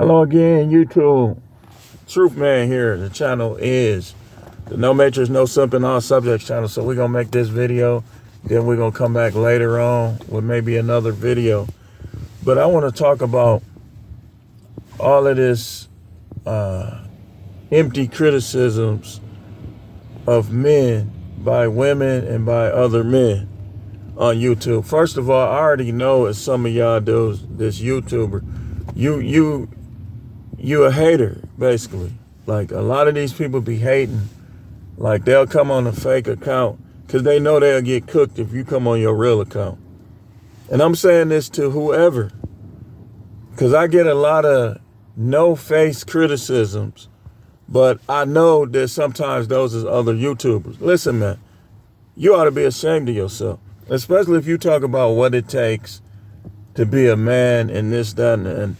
Hello again, YouTube. Truth Man here. The channel is the No Matrix, No Simping, All Subjects channel. So we're going to make this video. Then we're going to come back later on with maybe another video. But I want to talk about all of this empty criticisms of men by women and by other men on YouTube. First of all, I already know, as some of y'all do, this YouTuber, you a hater, basically. Like, a lot of these people be hating. Like, they'll come on a fake account because they know they'll get cooked if you come on your real account. And I'm saying this to whoever, because I get a lot of no-face criticisms, but I know that sometimes those is other YouTubers. Listen, man, you ought to be ashamed of yourself, especially if you talk about what it takes to be a man and this, that, and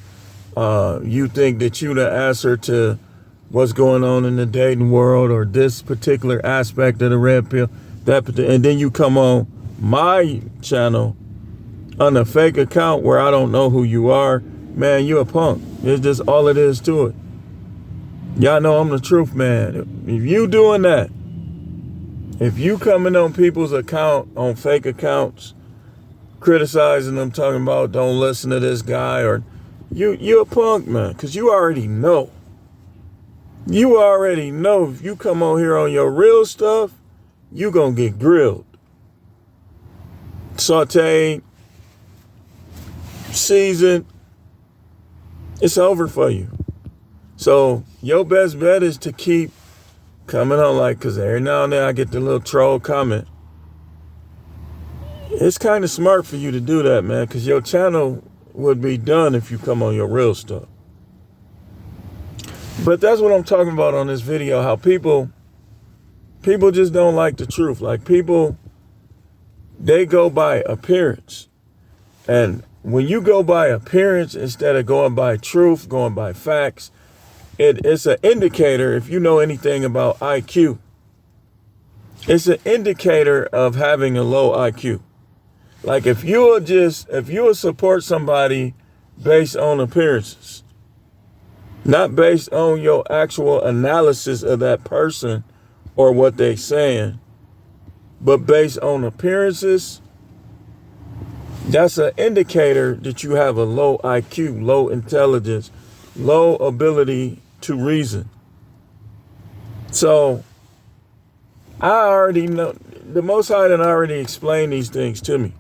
you think that you the answer to what's going on in the dating world or this particular aspect of the red pill, and then you come on my channel on a fake account where I don't know who you are. Man, you a punk. It's just all it is to it. Y'all know I'm the truth, man. If you doing that, if you coming on people's account, on fake accounts, criticizing them, talking about don't listen to this guy, or you a punk, man, because you already know. You already know if you come on here on your real stuff, you gonna get grilled, sauteed, seasoned. It's over for you. So your best bet is to keep coming on, like, because every now and then I get the little troll comment. It's kind of smart for you to do that, man, because your channel would be done if you come on your real stuff. But that's what I'm talking about on this video, how people just don't like the truth. Like, people, they go by appearance. And when you go by appearance instead of going by truth, going by facts, it's an indicator. If you know anything about IQ, it's an indicator of having a low IQ. Like, if you will support somebody based on appearances, not based on your actual analysis of that person or what they saying, but based on appearances, that's an indicator that you have a low IQ, low intelligence, low ability to reason. So I already know, the Most High done already explained these things to me.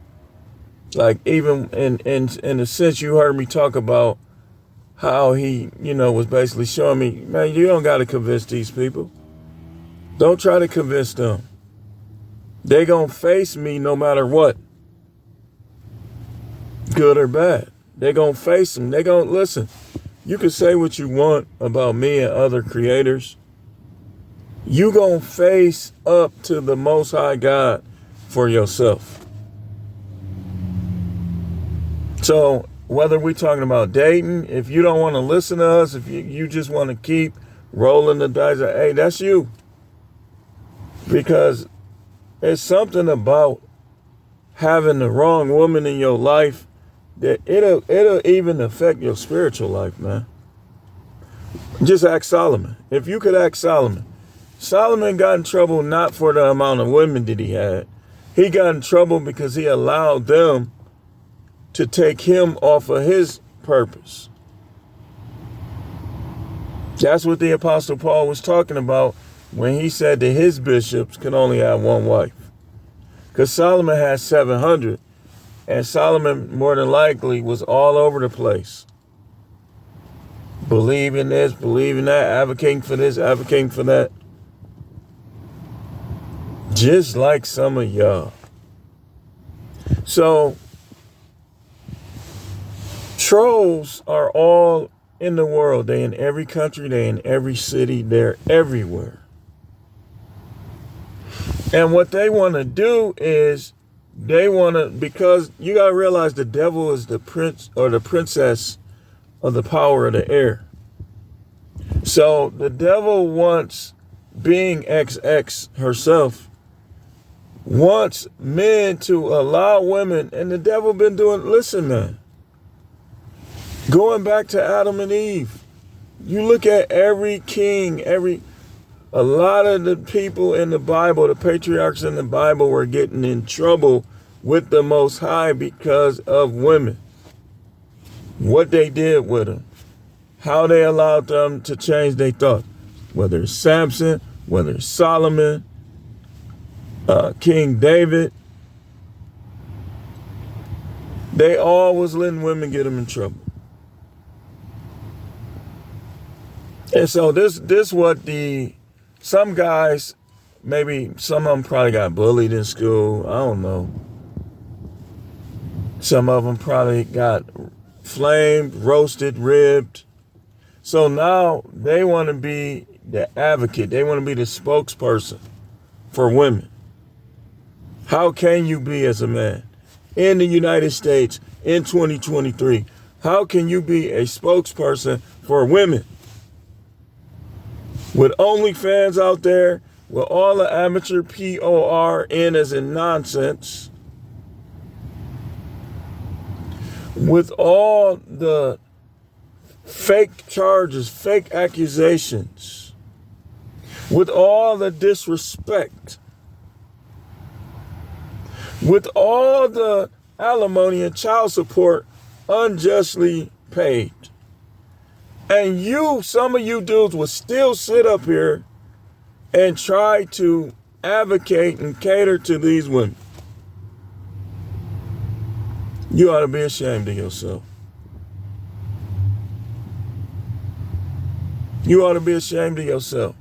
Like, even in the sense you heard me talk about how he, was basically showing me, man, you don't got to convince these people. Don't try to convince them. They gonna face me no matter what, good or bad. They gonna face them. They gonna listen. You can say what you want about me and other creators. You gonna face up to the Most High God for yourself. So whether we're talking about dating, if you don't want to listen to us, if you just want to keep rolling the dice, hey, that's you. Because it's something about having the wrong woman in your life that it'll even affect your spiritual life, man. Just ask Solomon. If you could ask Solomon. Solomon got in trouble not for the amount of women that he had. He got in trouble because he allowed them to take him off of his purpose. That's what the Apostle Paul was talking about when he said that his bishops can only have one wife. Because Solomon had 700. And Solomon, more than likely, was all over the place. Believing this, believing that, advocating for this, advocating for that. Just like some of y'all. So, trolls are all in the world. They in every country, they in every city, they're everywhere. And what they want to do is, because you got to realize the devil is the prince or the princess of the power of the air. So the devil wants, being XX herself, wants men to allow women, and the devil been doing, listen, man, Going back to Adam and Eve, you look at every king, a lot of the people in the Bible, the patriarchs in the Bible were getting in trouble with the Most High because of women. What they did with them, how they allowed them to change their thoughts, whether it's Samson, whether it's Solomon, King David, they all was letting women get them in trouble. And so this what some guys, maybe some of them probably got bullied in school. I don't know. Some of them probably got flamed, roasted, ribbed. So now they want to be the advocate. They want to be the spokesperson for women. How can you be as a man in the United States in 2023? How can you be a spokesperson for women? With OnlyFans out there, with all the amateur PORN as in nonsense, with all the fake charges, fake accusations, with all the disrespect, with all the alimony and child support unjustly paid. And some of you dudes will still sit up here and try to advocate and cater to these women. You ought to be ashamed of yourself. You ought to be ashamed of yourself.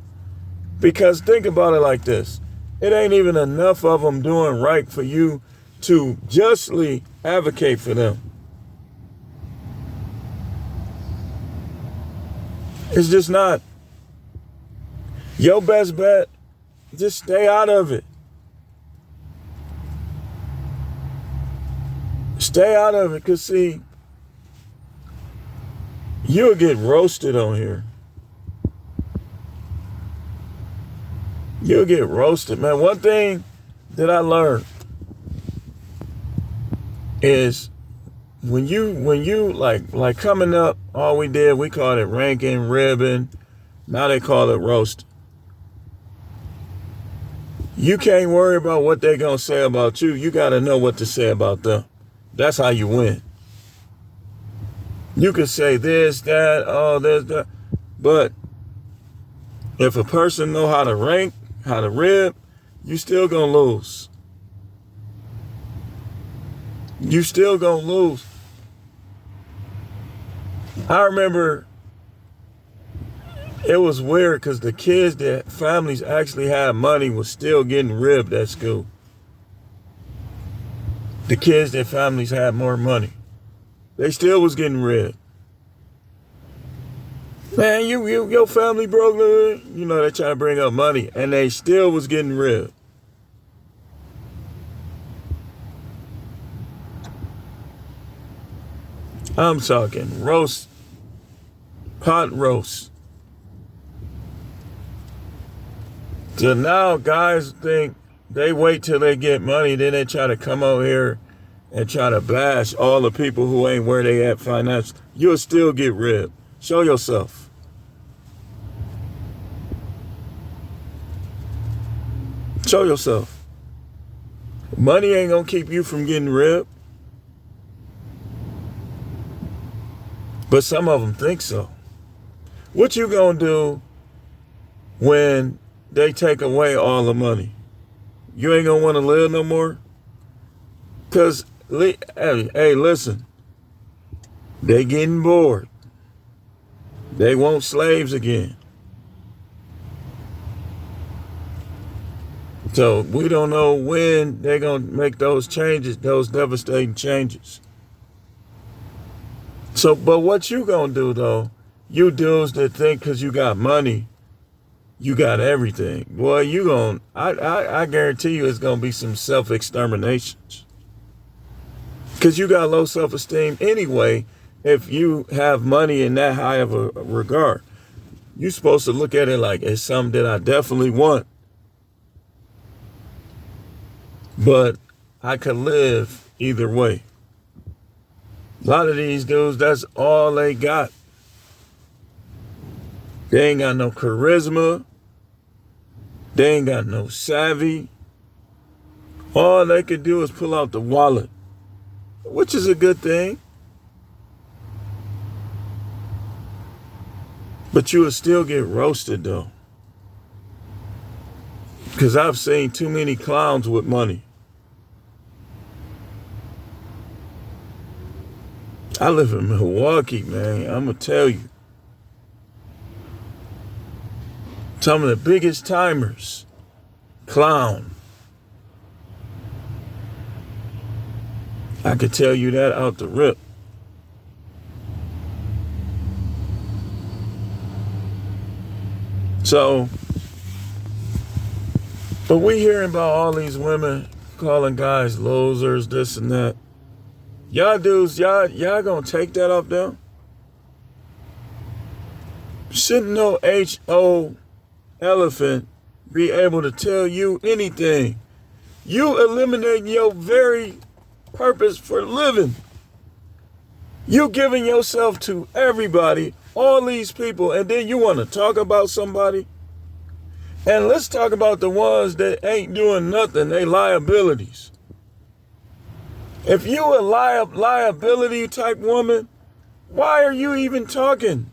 Because think about it like this. It ain't even enough of them doing right for you to justly advocate for them. It's just not. Your best bet, just stay out of it. Stay out of it, because see, you'll get roasted on here. You'll get roasted, man. One thing that I learned is when you like coming up, all we did, we called it ranking, ribbing. Now they call it roast. You can't worry about what they're going to say about you. You got to know what to say about them. That's how you win. You can say this, that, oh, this, that. But if a person know how to rank, how to rib, you still going to lose. You still going to lose. I remember it was weird because the kids that families actually had money was still getting ribbed at school. The kids that families had more money, they still was getting ribbed. Man, your family broke, you know, they trying to bring up money, and they still was getting ribbed. I'm talking roast, pot roast. So now guys think they wait till they get money, then they try to come out here and try to bash all the people who ain't where they at financially. You'll still get ribbed. Show yourself. Show yourself. Money ain't gonna keep you from getting ribbed. But some of them think so. What you gonna do when they take away all the money? You ain't gonna want to live no more? Because, hey, listen. They getting bored. They want slaves again. So we don't know when they're gonna make those changes, those devastating changes. So, but what you gonna do though? You dudes that think because you got money, you got everything. Boy, I guarantee you it's gonna be some self-exterminations. Because you got low self-esteem anyway. If you have money in that high of a regard, you're supposed to look at it like it's something that I definitely want. But I could live either way. A lot of these dudes, that's all they got. They ain't got no charisma. They ain't got no savvy. All they could do is pull out the wallet, which is a good thing. But you will still get roasted, though. Because I've seen too many clowns with money. I live in Milwaukee, man. I'm going to tell you. Some of the biggest timers, clown. I could tell you that out the rip. So, but we hearing about all these women calling guys losers, this and that. Y'all dudes, y'all gonna take that off them? Shouldn't no H.O. elephant be able to tell you anything? You eliminating your very purpose for living. You giving yourself to everybody, all these people, and then you want to talk about somebody? And let's talk about the ones that ain't doing nothing, they liabilities. If you a liability type woman, why are you even talking?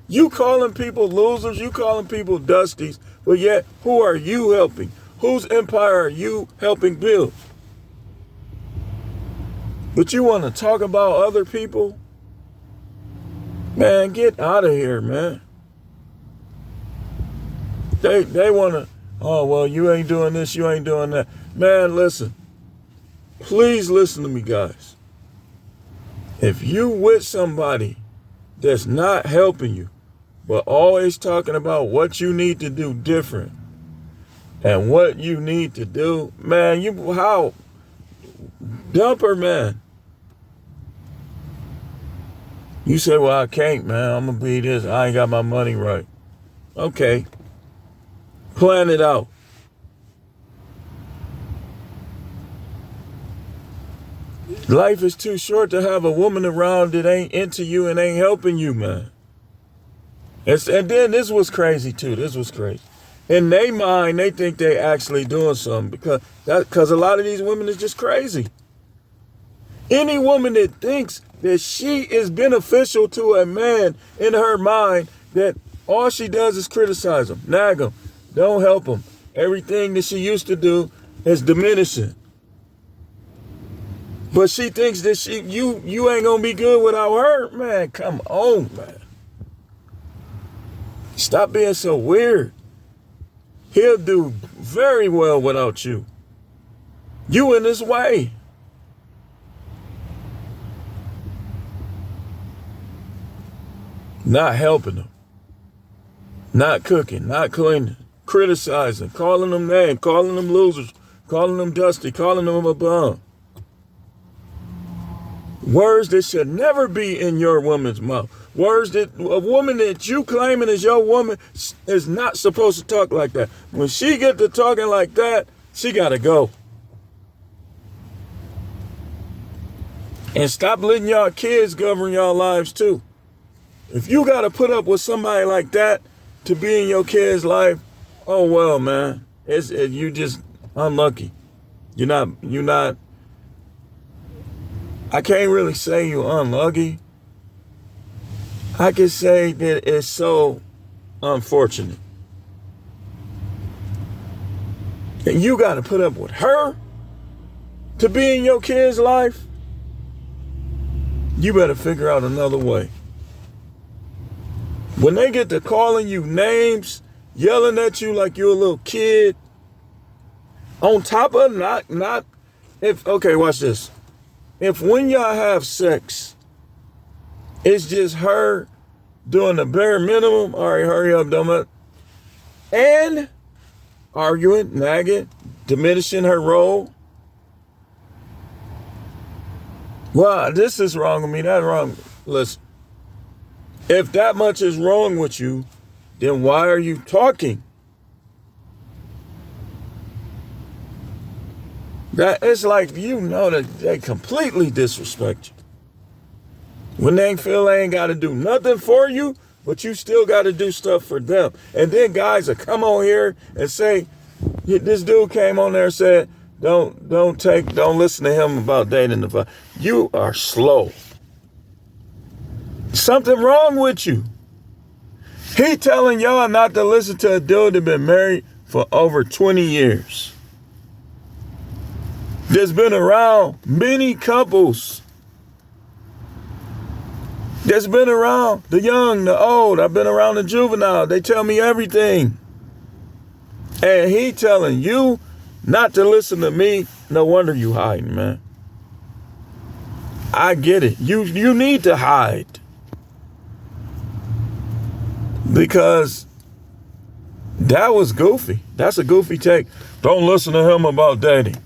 You calling people losers, you calling people dusties, but yet who are you helping? Whose empire are you helping build? But you want to talk about other people? Man, get out of here, man. They want to, oh, well, you ain't doing this, you ain't doing that. Man, listen. Please listen to me, guys. If you with somebody that's not helping you, but always talking about what you need to do different and what you need to do, man, how? Dump her, man. You say, well, I can't, man. I'm going to be this. I ain't got my money right. Okay. Plan it out. Life is too short to have a woman around that ain't into you and ain't helping you, man. And then this was crazy, too. This was crazy. In their mind, they think they actually doing something because a lot of these women is just crazy. Any woman that thinks that she is beneficial to a man in her mind, that all she does is criticize him, nag him, don't help him. Everything that she used to do is diminishing. But she thinks that you ain't gonna be good without her. Man, come on, man. Stop being so weird. He'll do very well without you. You in his way. Not helping them. Not cooking, not cleaning, criticizing, calling them names, calling them losers, calling them dusty, calling them a bum. Words that should never be in your woman's mouth. Words that a woman that you claiming is your woman is not supposed to talk like that. When she get to talking like that, she got to go. And stop letting y'all kids govern y'all lives too. If you got to put up with somebody like that to be in your kid's life, oh well, man. You just unlucky. You're not. I can't really say you're unlucky. I can say that it's so unfortunate. And you got to put up with her to be in your kid's life. You better figure out another way. When they get to calling you names, yelling at you like you're a little kid, on top of okay, watch this. If when y'all have sex, it's just her doing the bare minimum, all right, hurry up, dumb, and arguing, nagging, diminishing her role. Well, this is wrong with me, that's wrong. Listen, if that much is wrong with you, then why are you talking? That it's like, you know, that they completely disrespect you. When they feel they ain't got to do nothing for you, but you still got to do stuff for them. And then guys will come on here and say, this dude came on there and said, don't listen to him about dating the. You are slow. Something wrong with you. He telling y'all not to listen to a dude that been married for over 20 years. There's been around many couples. There's been around the young, the old. I've been around the juvenile. They tell me everything. And he telling you not to listen to me. No wonder you hiding, man. I get it. You need to hide. Because that was goofy. That's a goofy take. Don't listen to him about dating.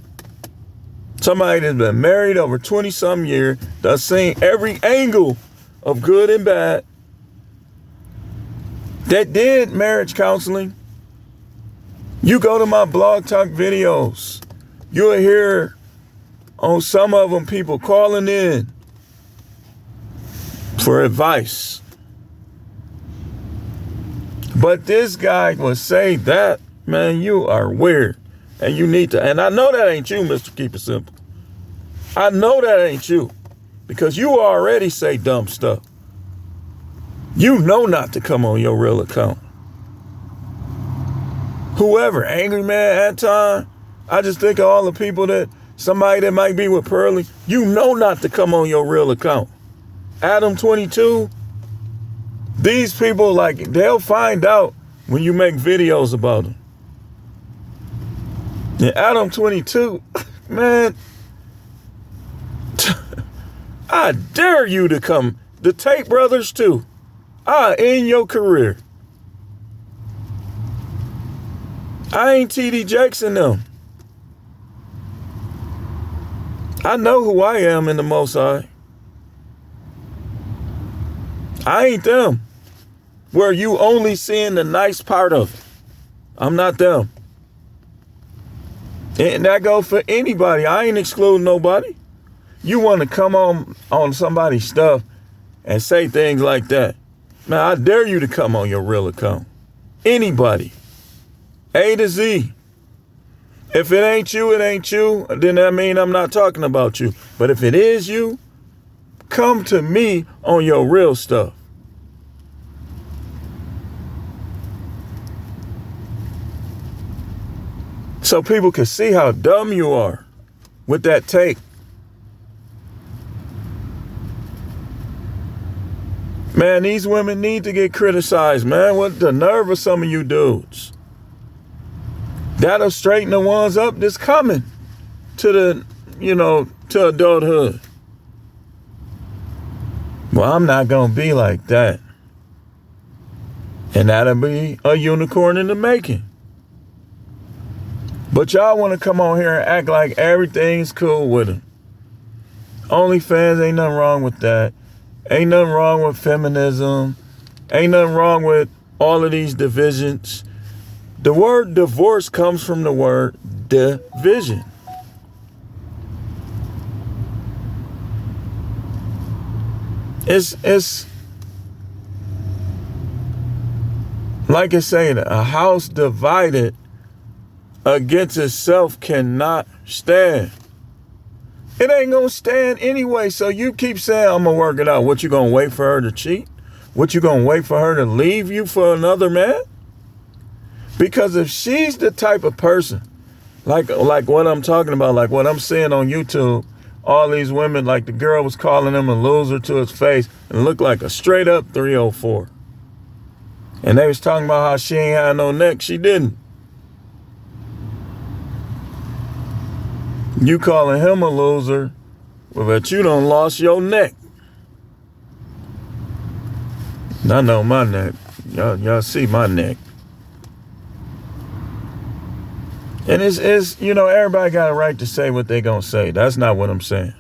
Somebody that's been married over 20-some years, that's seen every angle of good and bad, that did marriage counseling. You go to my blog talk videos, you'll hear on some of them people calling in for advice. But this guy will say that, man, you are weird. And you need to, and I know that ain't you, Mr. Keep It Simple. I know that ain't you. Because you already say dumb stuff. You know not to come on your real account. Whoever, Angry Man, Anton, I just think of all the people that, somebody that might be with Pearly, you know not to come on your real account. Adam 22, these people, like, they'll find out when you make videos about them. And Adam 22, man, I dare you to come. The Tate brothers too. In your career. I ain't TD Jakes in them. I know who I am in the Most High. I ain't them. Where you only seeing the nice part of it. I'm not them. And that goes for anybody. I ain't excluding nobody. You want to come on somebody's stuff and say things like that. Man, I dare you to come on your real account. Anybody. A to Z. If it ain't you, it ain't you. Then that mean I'm not talking about you. But if it is you, come to me on your real stuff. So people can see how dumb you are with that take. Man, these women need to get criticized, man. What the nerve of some of you dudes. That'll straighten the ones up that's coming to the, to adulthood. Well, I'm not going to be like that. And that'll be a unicorn in the making. But y'all want to come on here and act like everything's cool with them. OnlyFans, ain't nothing wrong with that. Ain't nothing wrong with feminism. Ain't nothing wrong with all of these divisions. The word divorce comes from the word division. It's like it's saying, a house divided against itself cannot stand. It ain't gonna stand anyway. So you keep saying, I'm gonna work it out. What, you gonna wait for her to cheat? What, you gonna wait for her to leave you for another man? Because if she's the type of person, like what I'm talking about, like what I'm seeing on YouTube, all these women, like the girl was calling him a loser to his face and looked like a straight up 304. And they was talking about how she ain't had no neck. She didn't. You calling him a loser, but you done lost your neck. I know my neck. Y'all see my neck. And it's everybody got a right to say what they gonna say. That's not what I'm saying.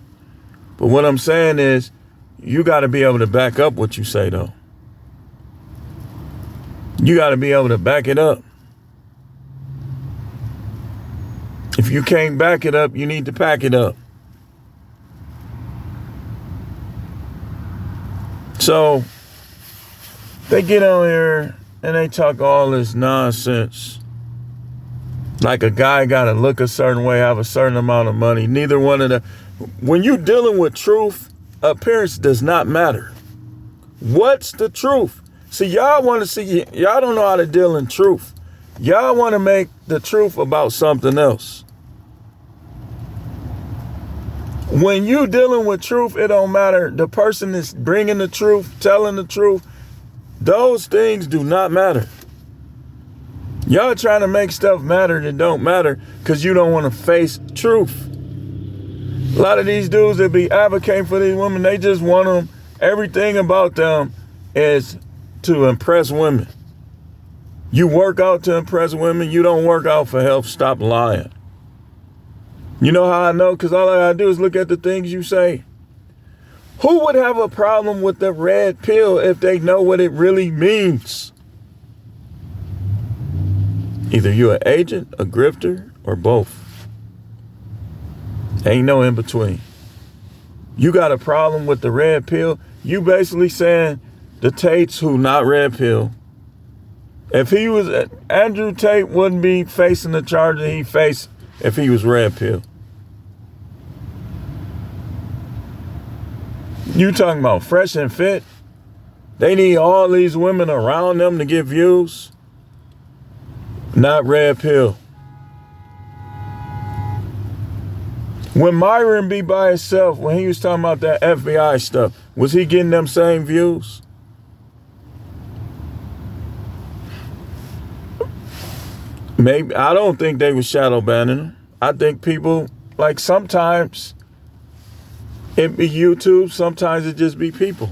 But what I'm saying is, you got to be able to back up what you say, though. You got to be able to back it up. If you can't back it up, you need to pack it up. So they get on here and they talk all this nonsense. Like a guy got to look a certain way, have a certain amount of money. Neither one of them. When you're dealing with truth, appearance does not matter. What's the truth? See, y'all want to see, y'all don't know how to deal in truth. Y'all want to make the truth about something else. When you dealing with truth, it don't matter. The person that's bringing the truth, telling the truth, those things do not matter. Y'all trying to make stuff matter that don't matter because you don't want to face truth. A lot of these dudes that be advocating for these women, they just want them, everything about them is to impress women. You work out to impress women, you don't work out for health, stop lying. You know how I know? Because all I gotta do is look at the things you say. Who would have a problem with the red pill if they know what it really means? Either you're an agent, a grifter, or both. Ain't no in between. You got a problem with the red pill, you basically saying the Tates who not red pill. If he was, Andrew Tate wouldn't be facing the charge that he faced if he was red pill. You talking about fresh and fit? They need all these women around them to get views. Not red pill. When Myron be by himself, when he was talking about that FBI stuff, was he getting them same views? Maybe. I don't think they were shadow banning him. I think people, like sometimes it be YouTube, sometimes it just be people.